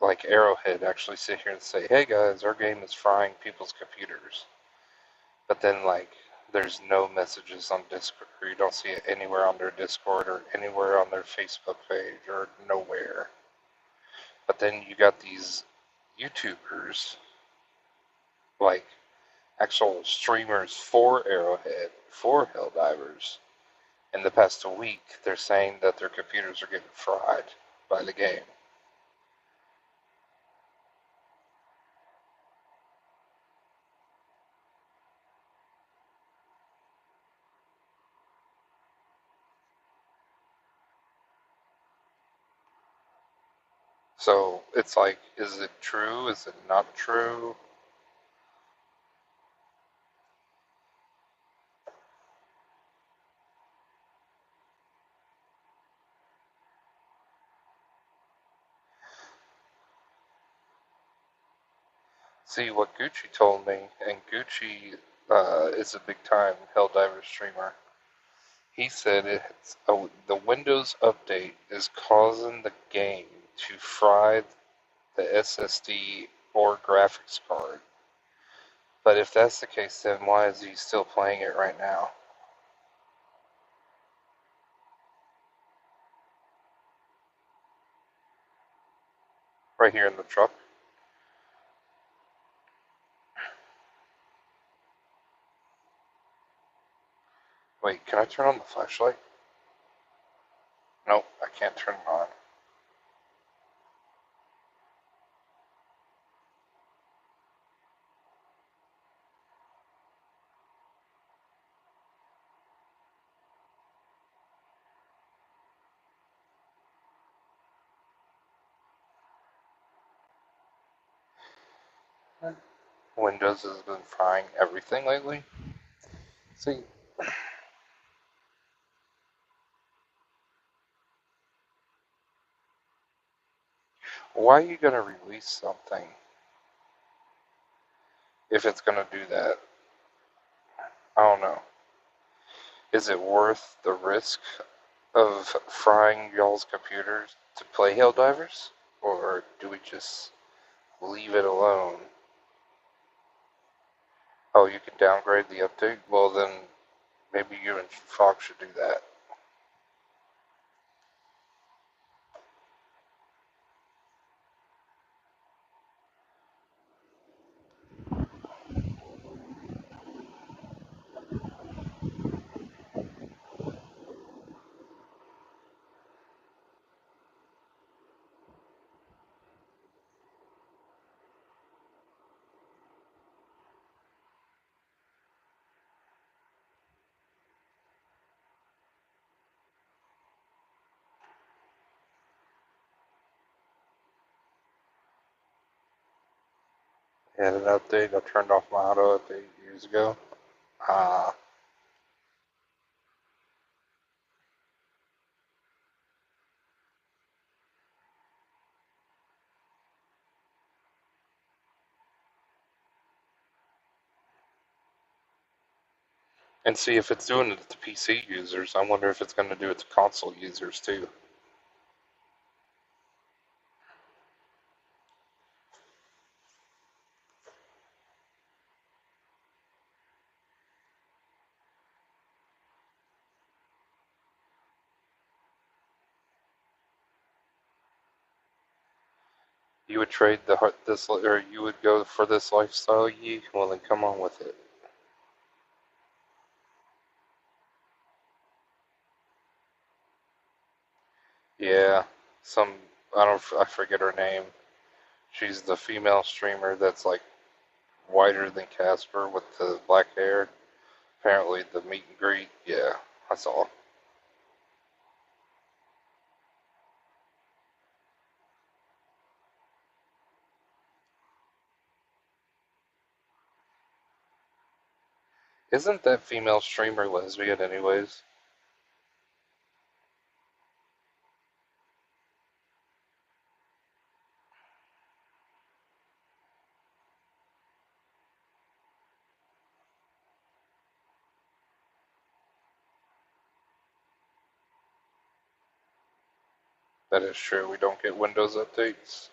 like Arrowhead, actually sit here and say, hey guys, our game is frying people's computers? But then, like, there's no messages on Discord, or you don't see it anywhere on their Discord or anywhere on their Facebook page or nowhere. But then you got these YouTubers, like actual streamers for Arrowhead, for Helldivers. In the past week, they're saying that their computers are getting fried by the game. So it's like, is it true? Is it not true? See, what Gucci told me, and Gucci is a big time Helldiver streamer. He said the Windows update is causing the game to fry the SSD or graphics card. But if that's the case, then why is he still playing it right now? Right here in the truck. Wait, can I turn on the flashlight? Nope, I can't turn it on. Windows has been frying everything lately. See, why are you gonna release something if it's gonna do that? I don't know. Is it worth the risk of frying y'all's computers to play Helldivers? Or do we just leave it alone? Oh, you can downgrade the update? Well, then maybe you and Fox should do that. I had an update. I turned off my auto update years ago. Ah, and see if it's doing it to PC users. I wonder if it's going to do it to console users too. You would trade this, or you would go for this lifestyle, Yi? Well, then come on with it. Yeah, some I forget her name. She's the female streamer that's like whiter than Casper with the black hair. Apparently, the meet and greet. Yeah, I saw. Isn't that female streamer lesbian, anyways? That is true. We don't get Windows updates.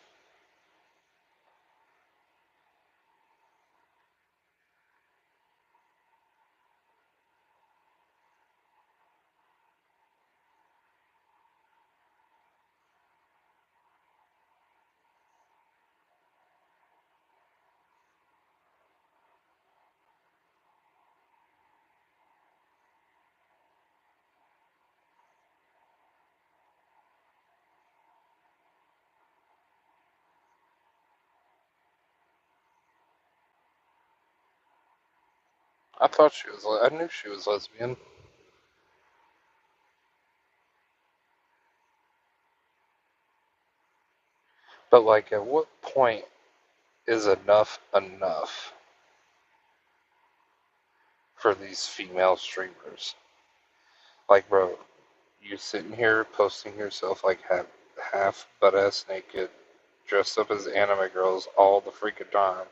I thought she was. I knew she was lesbian. But like, at what point is enough enough for these female streamers? Like, bro, you sitting here posting yourself like half butt ass naked, dressed up as anime girls all the freaking time.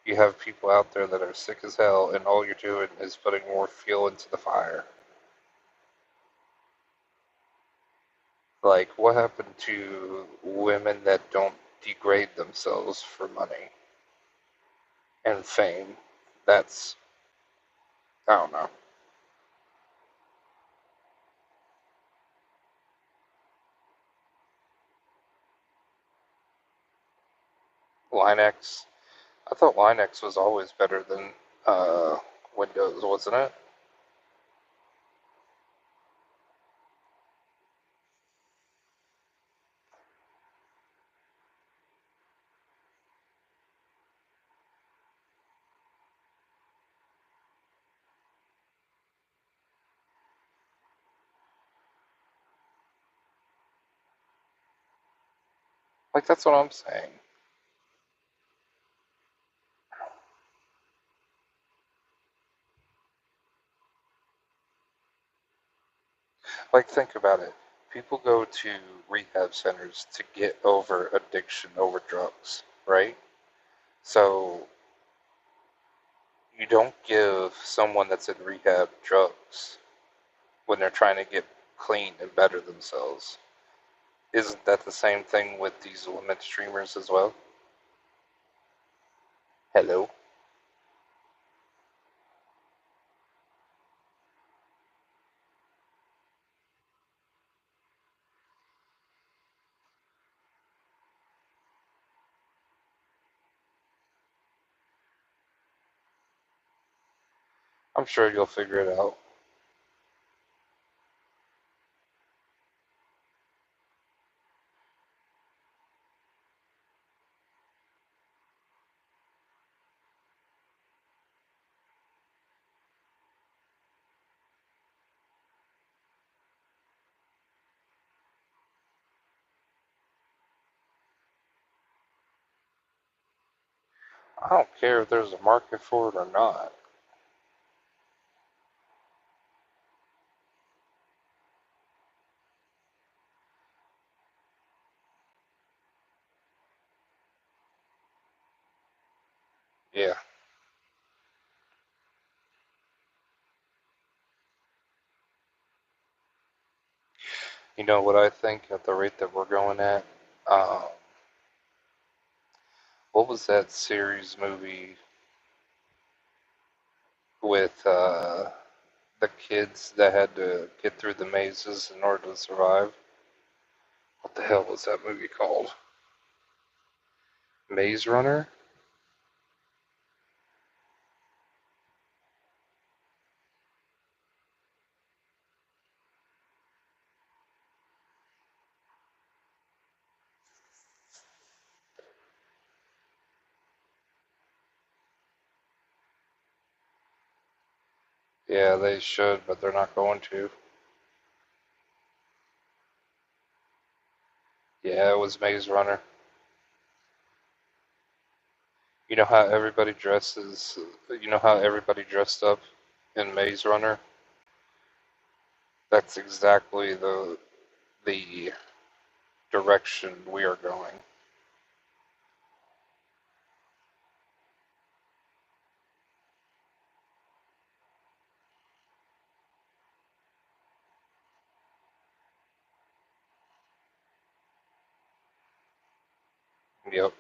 You have people out there that are sick as hell, and all you're doing is putting more fuel into the fire. Like, what happened to women that don't degrade themselves for money and fame? That's, I don't know. Linux. I thought Linux was always better than Windows, wasn't it? Like, that's what I'm saying. Like, think about it. People go to rehab centers to get over addiction over drugs, right? So, you don't give someone that's in rehab drugs when they're trying to get clean and better themselves. Isn't that the same thing with these women streamers as well? Hello? I'm sure you'll figure it out. I don't care if there's a market for it or not. Yeah. You know what I think at the rate that we're going at? Um, what was that series movie with the kids that had to get through the mazes in order to survive? What the hell was that movie called? Maze Runner? Yeah, they should, but they're not going to. Yeah, it was Maze Runner. You know how everybody dresses, you know how everybody dressed up in Maze Runner? That's exactly the direction we are going. Yep.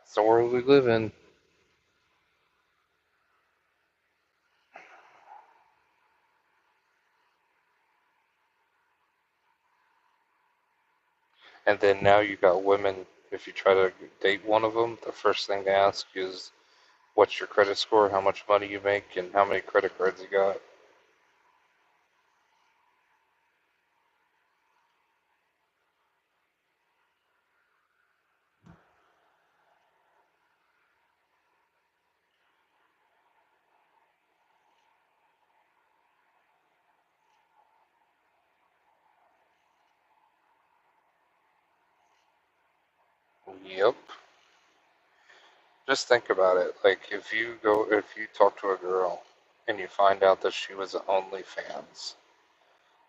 It's the world we live in. And then now you got women, if you try to date one of them, the first thing they ask is, what's your credit score, how much money you make, and how many credit cards you got. Yep. Just think about it. Like, if you talk to a girl and you find out that she was OnlyFans,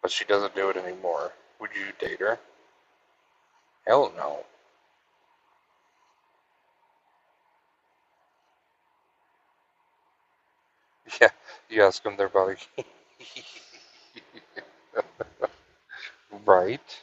but she doesn't do it anymore, would you date her? Hell no. Yeah, you ask them their body. Right?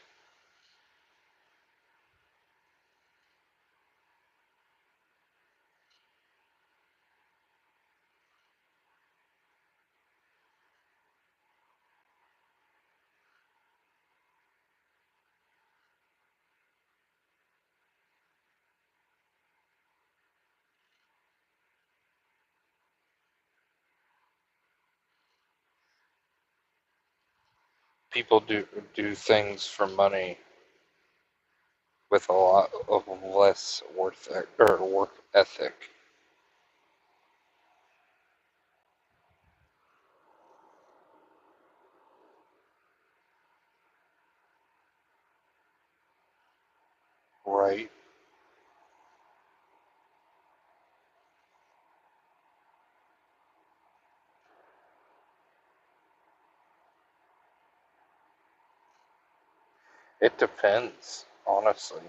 People do things for money with a lot of less work ethic. It depends, honestly.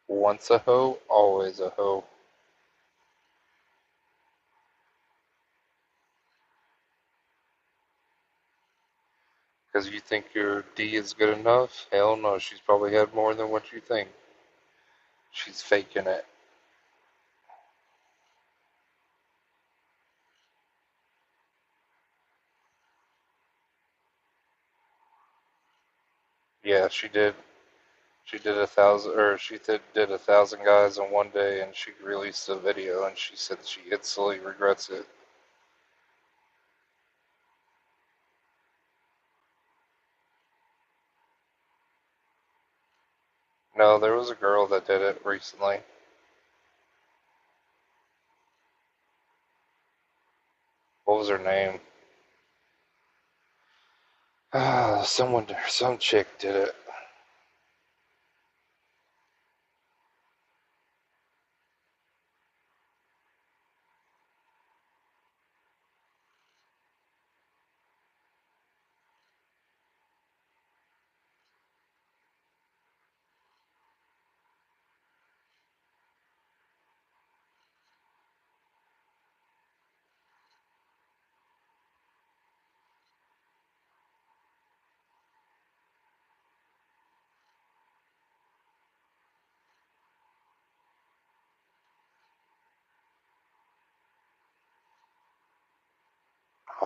Once a hoe, always a hoe. Because you think your D is good enough? Hell no, she's probably had more than what you think. She's faking it. Yeah, she did. She did 1,000, or she did 1,000 guys in one day, and she released a video, and she said she instantly regrets it. No, there was a girl that did it recently. What was her name? Some chick did it.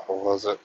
What was it?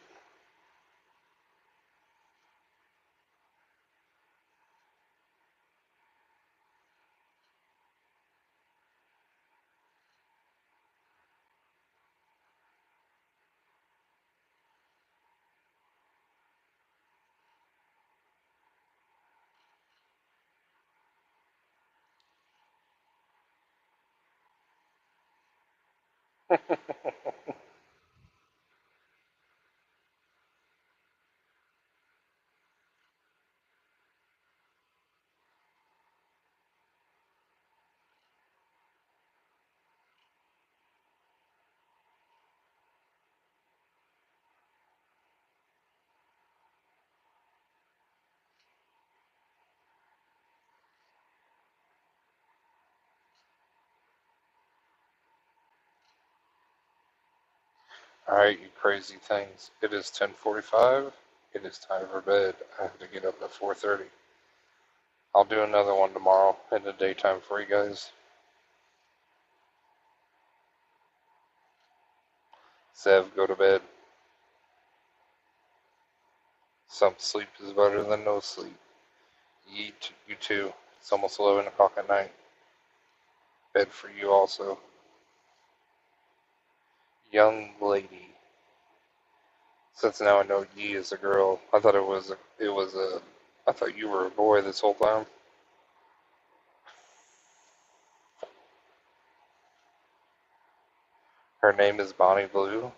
Alright, you crazy things. It is 10:45. It is time for bed. I have to get up at 4:30. I'll do another one tomorrow in the daytime for you guys. Zev, go to bed. Some sleep is better than no sleep. You too. It's almost 11 o'clock at night. Bed for you also. Young lady. Since now I know Yi is a girl, I thought I thought you were a boy this whole time. Her name is Bonnie Blue.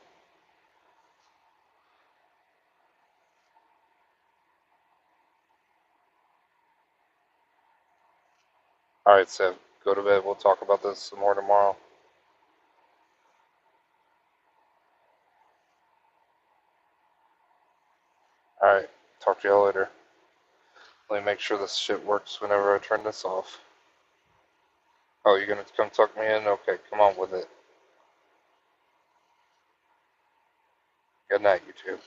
Alright, Sev, go to bed. We'll talk about this some more tomorrow. Alright, talk to y'all later. Let me make sure this shit works whenever I turn this off. Oh, you're gonna come tuck me in? Okay, come on with it. Good night, you two.